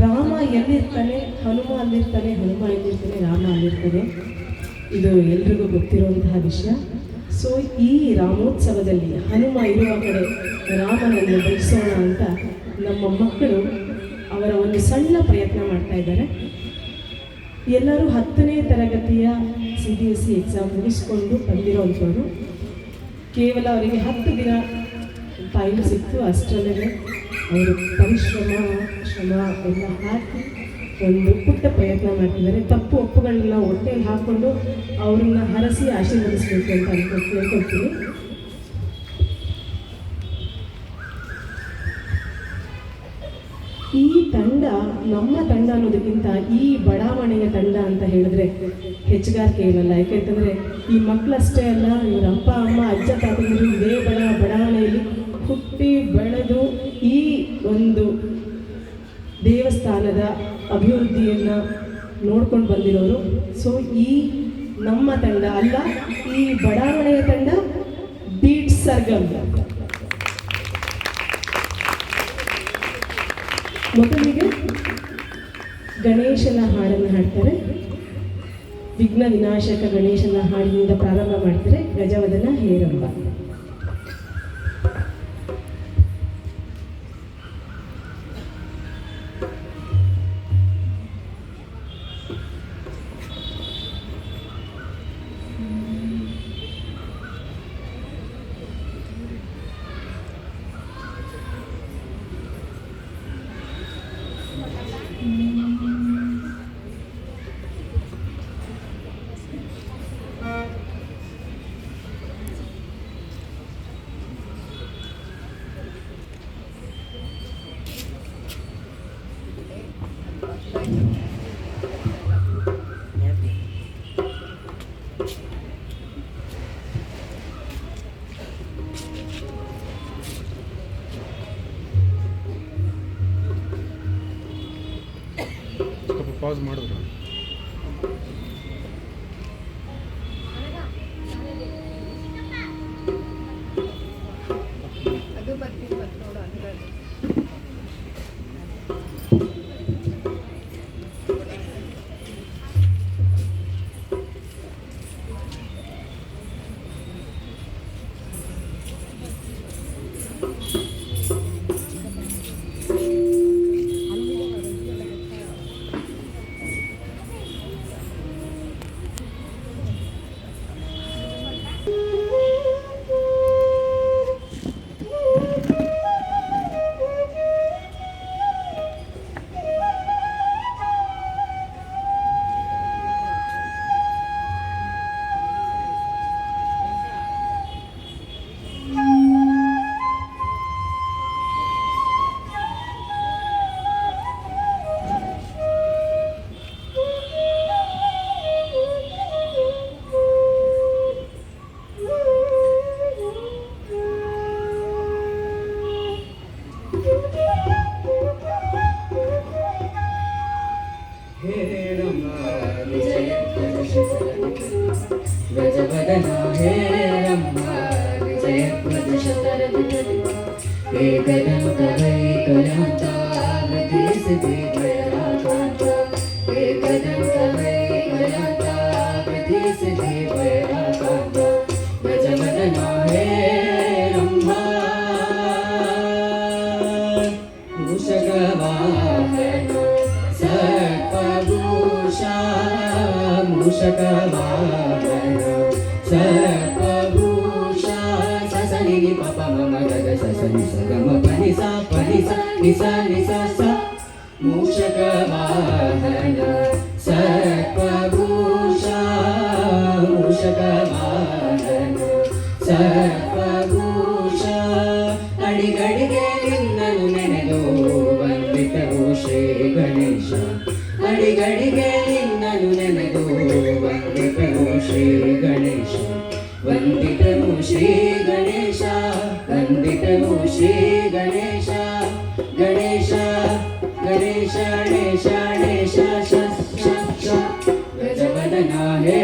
ರಾಮ ಎಲ್ಲಿರ್ತಾನೆ ಹನುಮ ಅಲ್ಲಿರ್ತಾನೆ, ಹನುಮ ಎಲ್ಲಿರ್ತಾನೆ ರಾಮ ಅಲ್ಲಿರ್ತಾನೆ. ಇದು ಎಲ್ರಿಗೂ ಗೊತ್ತಿರುವಂತಹ ವಿಷಯ. ಸೊ ಈ ರಾಮೋತ್ಸವದಲ್ಲಿ ಹನುಮ ಇರುವ ಕಡೆ ರಾಮನನ್ನು ಬೆಳೆಸೋಣ ಅಂತ ನಮ್ಮ ಮಕ್ಕಳು ಅವರ ಒಂದು ಸಣ್ಣ ಪ್ರಯತ್ನ ಮಾಡ್ತಾ ಇದ್ದಾರೆ. ಎಲ್ಲರೂ 10ನೇ ತರಗತಿಯ CBSE ಎಕ್ಸಾಮ್ ಮುಗಿಸ್ಕೊಂಡು ಬಂದಿರೋವಂಥವ್ರು. ಕೇವಲ ಅವರಿಗೆ 10 ದಿನ ಟೈಮ್ ಸಿಕ್ತು. ಅಷ್ಟರಲ್ಲೇ ಅವರು ಶ್ರಮ ಎಲ್ಲ ಹಾಕಿ ಒಂದು ಪುಟ್ಟ ಪ್ರಯತ್ನ ಮಾಡ್ತಿದ್ದಾರೆ. ತಪ್ಪು ಒಪ್ಪುಗಳನ್ನ ಹೊಟ್ಟೆಯಲ್ಲಿ ಹಾಕ್ಕೊಂಡು ಅವ್ರನ್ನ ಹರಸಿ ಆಶೀರ್ವದಿಸಬೇಕು ಅಂತ ಕೇಳ್ಕೊಳ್ತೀನಿ. ಈ ತಂಡ ನಮ್ಮ ತಂಡ ಅನ್ನೋದಕ್ಕಿಂತ ಈ ಬಡಾವಣೆಯ ತಂಡ ಅಂತ ಹೇಳಿದ್ರೆ ಹೆಚ್ಚುಗಾರಿಕೆ ಇರಲ್ಲ. ಯಾಕೆಂತಂದರೆ ಈ ಮಕ್ಕಳಷ್ಟೇ ಅಲ್ಲ, ಇವರ ಅಪ್ಪ ಅಮ್ಮ ಅಜ್ಜ ತಾತಂದಿರು ಇದೇ ಬಡಾವಣೆಯಲ್ಲಿ ಹುಟ್ಟಿ ಬೆಳೆದು ಈ ಒಂದು ದೇವಸ್ಥಾನದ ಅಭಿವೃದ್ಧಿಯನ್ನು ನೋಡ್ಕೊಂಡು ಬಂದಿರೋರು. ಸೊ ಈ ನಮ್ಮ ತಂಡ ಅಲ್ಲ, ಈ ಬಡಾವಣೆಯ ತಂಡ ಬೀಟ್ ಸರ್ಗಮ್. ಮೊದಲಿಗೆ ಗಣೇಶನ ಹಾಡನ್ನು ಹಾಡ್ತಾರೆ. ವಿಘ್ನ ವಿನಾಶಕ ಗಣೇಶನ ಹಾಡಿನಿಂದ ಪ್ರಾರಂಭ ಮಾಡ್ತಾರೆ. ಗಜವದನ ಹೇರಂಬ. ಪಾಸ್ ಮಾಡಿದ್ರು. ಅದು ಬರ್ತೀನಿ ನೋಡು ಅಂದ್ರೆ गजवदना हे रम्मा विजयप्रदशतरवितरि एकदन्तवैकयान्ता वृद्धिसिद्धिवैराकान्ता एकदन्तवैकयान्ता वृद्धिसिद्धिवैराकान्ता गजवदना हे रम्मा मूषकवाहन सर्पभूषा मूषकवाहन सर्पभूषा ससनि पप मम गग ससनि सगम पनि सा निसा निसा सा मूषकवाहन सर्पभूषा मूषकवाहन सर्पभूषा अडिगडिगे निನ್ನನು ನೆನೆದು ವಂದಿತವು ಶ್ರೀ ಗಣೇಶ ಅಡಿಗಡಿಗೆ ನಿನ್ನನು ನೆನೆದು ವಂದಿತವು ಶ್ರೀ ಗಣೇಶ ವಂದಿತವು ಶ್ರೀ ಗಣೇಶ ವಂದಿತವು ಶ್ರೀ ಗಣೇಶ ಗಣೇಶ ಗಣೇಶ ಗಣೇಶ ಗಣೇಶ ಶ ಶ ಶ ಗಜವದನ ಹೇ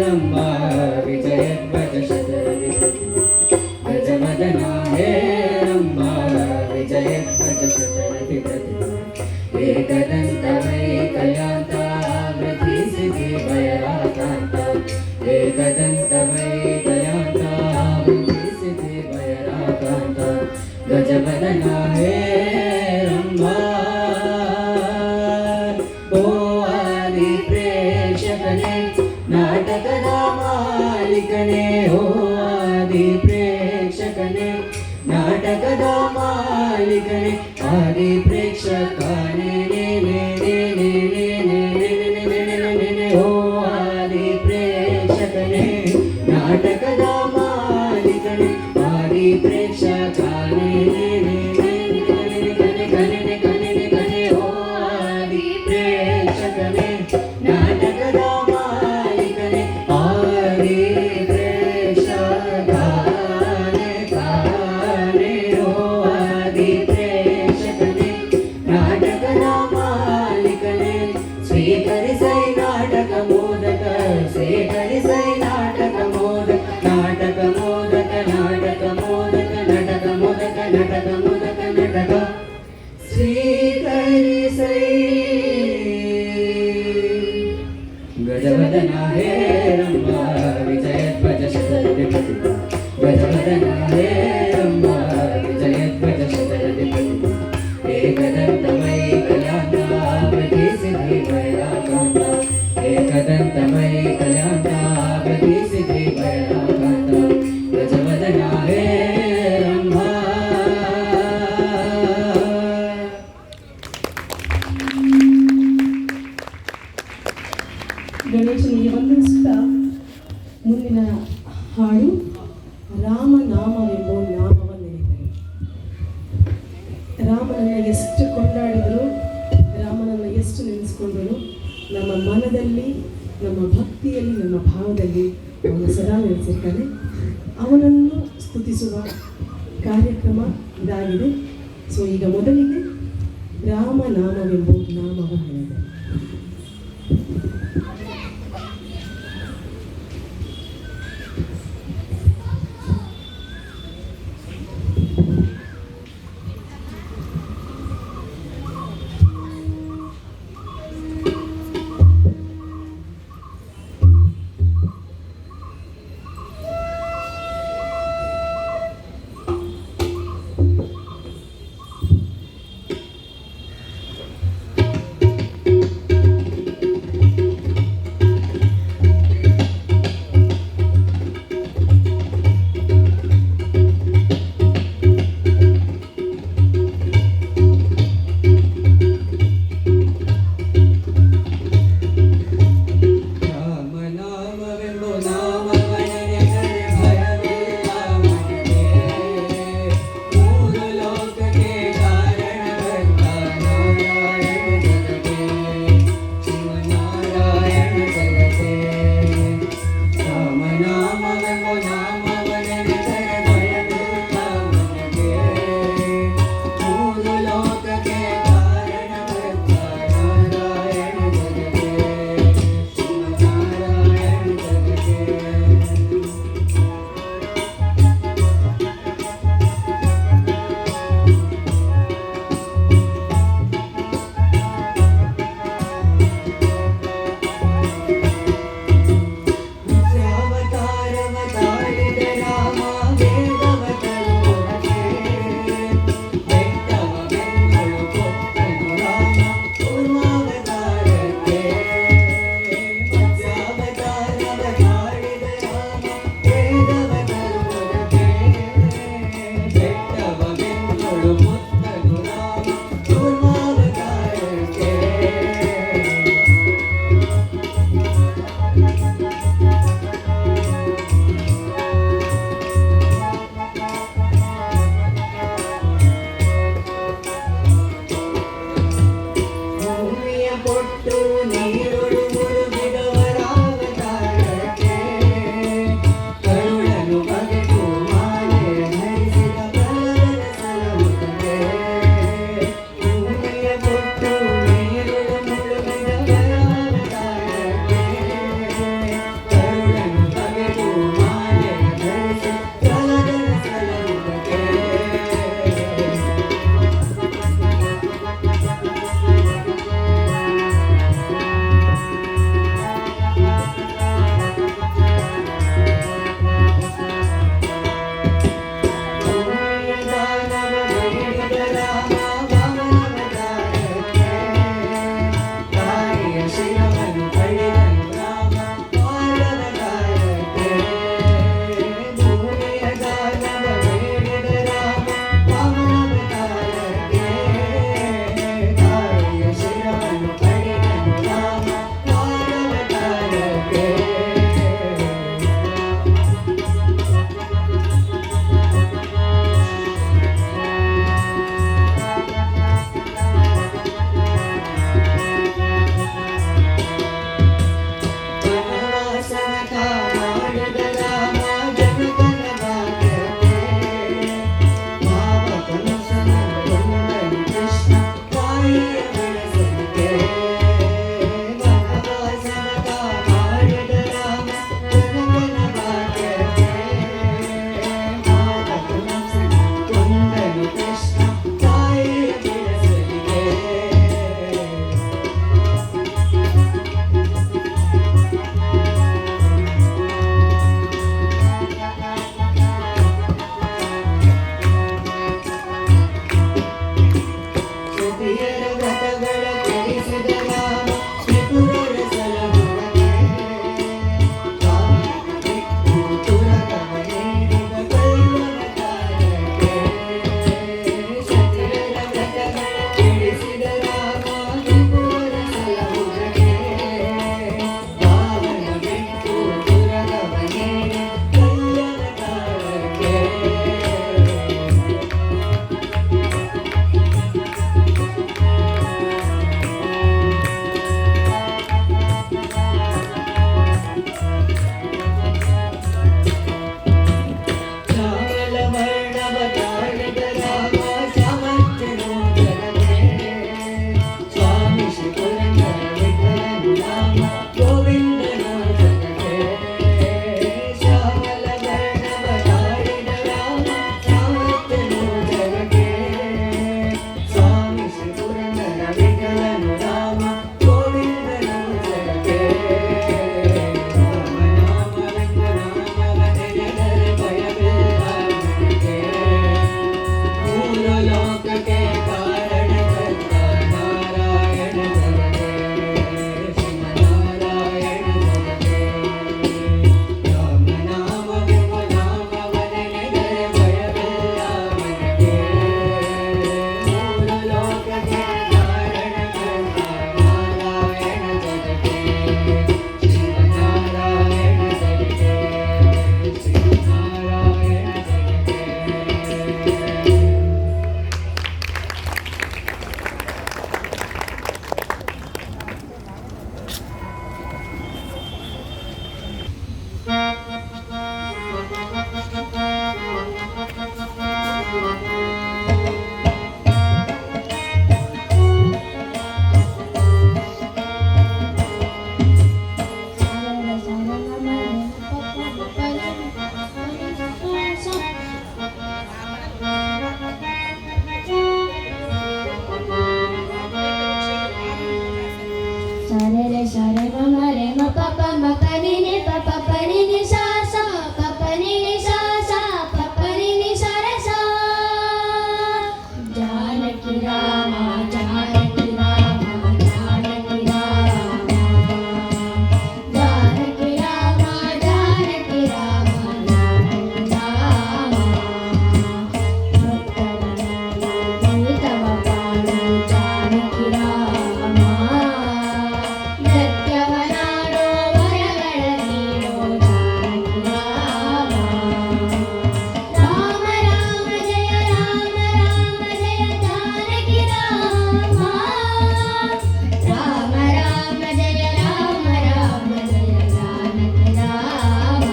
ರಮ್ಮ ವಿಜಯಧ್ವಜ ಶತರವಿ ಗಜವದನ ಹೇ ರಮ್ಮ ವಿಜಯಧ್ವಜ ಶತರವಿ एकदन्तवैकल्यांत वृद्धिसिद्धि भयराकान्त एकदन्तवैकल्यांत वृद्धिसिद्धि भयराकान्त गजवदना हे रंभा ओ आदि प्रेक्षकने नाटकದ ಮಾಲೀಕನೇ ಓ ಆದಿ ಪ್ರೇಕ್ಷಕನೇ ನಾಟಕದ ಮಾಲೀಕನೇ ಆದಿ ಪ್ರೇಕ್ಷಕನೇ ಓ ಆದಿ ಪ್ರೇಕ್ಷಕನೇ ನಾಟಕದ ಮಾಲೀಕನೇ ಆದಿ ಪ್ರೇಕ್ಷಕನೇ ಓ ಆದಿ ಪ್ರೇಕ್ಷಕನೇ ನಾಟಕದ ಮಾಲೀಕನೇ ಆದಿ ಪ್ರೇಕ್ಷಕನೇ ಕಾನೇ ಓ ಆದಿ ಪ್ರೇಕ್ಷಕನೇ ನಾಟಕದ ಮಾಲೀಕನೇ ಸ್ವೀಕರಿಸೈ ನಾಟಕ ಮೋದಕ ಸ್ವೀಕರಿಸೈ ನಾಟಕ ಮೋದಕ ನಾಟಕ ಮೋದಕ ನಾಟಕ ಮೋದಕ ನಟಕ ಮೋದಕ ನಟಕ ಮೋದಕ ನಟಕ ಸ್ವೀಕರಿಸೈ ಗಜವದನ ಹೇ ರಂಭ ವಿಜಯಧ್ವಜ ಶತರಥಿ ಪ್ರತಿಭ ಗಜವದನ ಹೇ ರಂಭ ವಿಜಯಧ್ವಜ ಶತರಥಿ ಪ್ರತಿಭ एकदन्तवैकल्यांत वृद्धिसिद्धि भयराकान्त एकदन्तवैकल्यांत वृद्धिसिद्धि भयराकान्त गजवदना हे रंभा ಗಣೇಶನಿಗೆ ವಂದಿಸುತ್ತಾ ಮುಂದಿನ ಹಾಡು ರಾಮನಾಮವೆಂಬ ನಾಮವನ್ನೆನಿತರೆ. ರಾಮನನ್ನು ಎಷ್ಟು ಕೊಂಡಾಡಿದರೂ ರಾಮನನ್ನು ಎಷ್ಟು ನೆನೆಸ್ಕೊಂಡರೂ ನಮ್ಮ ಮನದಲ್ಲಿ ನಮ್ಮ ಭಕ್ತಿಯಲ್ಲಿ ನಮ್ಮ ಭಾವದಲ್ಲಿ ಅವನು ಸದಾ ನೆಲೆಸಿರ್ತಾನೆ. ಅವನನ್ನು ಸ್ತುತಿಸುವ ಕಾರ್ಯಕ್ರಮ ಇದಾಗಿದೆ. ಸೊ ಈಗ ಮೊದಲಿಗೆ ರಾಮನಾಮವೆಂಬ ನಾಮವನ್ನೆನಿತರೆ. ಪನಿ ನಿ ಪ ಪನಿ ನಿ ಸಾ ಸಾ ಪನಿ ನಿ ಸಾ ಸಾ ಪನಿ ನಿ ಸ ರ ಸಾ ಜಾನಕಿ ರಾಮ ಜಾನಕಿ ರಾಮ ಜಾನಕಿ ರಾಮ ಜಾನಕಿ ರಾಮ ಜಾನಕಿ ರಾಮ ಜಾನಕಿ ರಾಮ ಭಕ್ತರನ್ನು ತವ ಪಾಡು ಜಾನಕಿ ರಾಮ ಸತ್ಯವನಾಡೋ ವರಗಳ ನೀಡೋ ಜಾನಕಿ ರಾಮ ರಾಮ ರಾಮ ಜಯ ರಾಮ ರಾಮ ಜಯ ಜಾನಕಿ ರಾಮ ರಾಮ ರಾಮ ಜಯ ರಾಮ ರಾಮ ಜಯ ಜಾನಕಿ ರಾಮ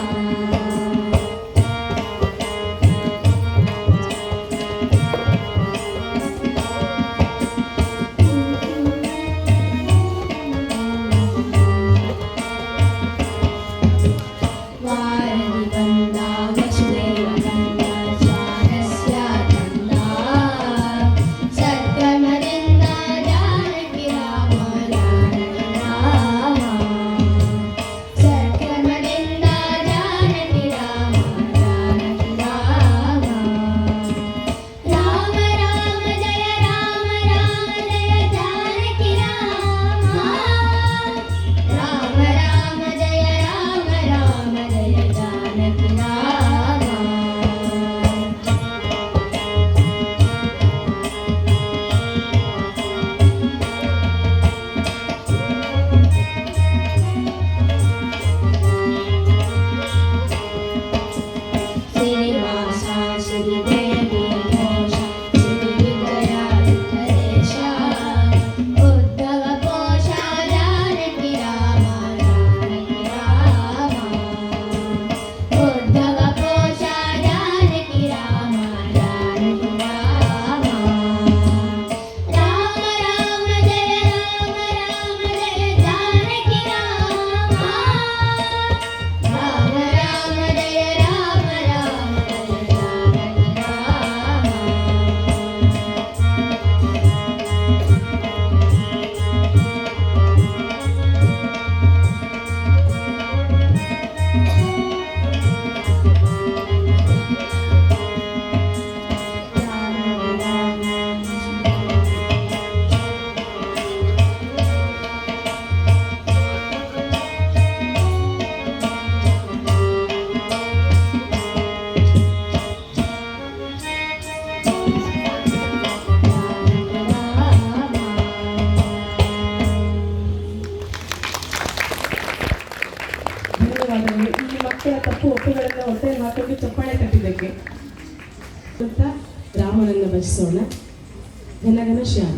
ವಾರದಿ ಬಂದ ವಸುದೇವ ಕಂದ ಸ್ವಾರಸ್ಯ ಕಂದ ಸತ್ಕರ್ಮದಿಂದ ಜಾನಕಿ ರಾಮ ಜಾನಕಿ ರಾಮ ಸತ್ಕರ್ಮದಿಂದ ಜಾನಕಿ ರಾಮ ಜಾನಕಿ ರಾಮ ರಾಮ ರಾಮ ಜಯ ರಾಮ ರಾಮ ಜಯ ಜಾನಕಿ ರಾಮ ರಾಮ ರಾಮ ಜಯ ರಾಮ ರಾಮ ಜಯ ಜಾನಕಿ ರಾಮ ಶ್ರೀನಿವಾಸ ಶ್ರೀದೇವಿ ಘೋಷ ಶ್ರೀ ವಿಜಯ ವೆಂಕಟೇಶ ಉದ್ಧವ ಕೋಶ ಜಾನಕಿ ರಾಮ ಜಾನಕಿ ರಾಮ ಉದ್ಧವ ಕೋಶ ಜಾನಕಿ ರಾಮ ಜಾನಕಿ ರಾಮ ರಾಮ ರಾಮ ಜಯ ರಾಮ ರಾಮ ಜಯ ಜಾನಕಿ ರಾಮ ರಾಮ ರಾಮ ಜಯ ರಾಮ ರಾಮ ಜಯ ಜಾನಕಿ ರಾಮ ಧನ್ಯವಾದಗಳು. ಈ ಮಕ್ಕಳ ತಪ್ಪು ಒಪ್ಪುಗಳನ್ನು ಹೊಟ್ಟೆ ಹಾಕೊಂಡು ಚಪ್ಪಾಳೆ ತಟ್ಟಿದ್ದಕ್ಕೆ ಅಂತ ರಾಮನನ್ನು ಭಜಿಸೋಣ. ಘನಘನ ಶ್ಯಾಮ.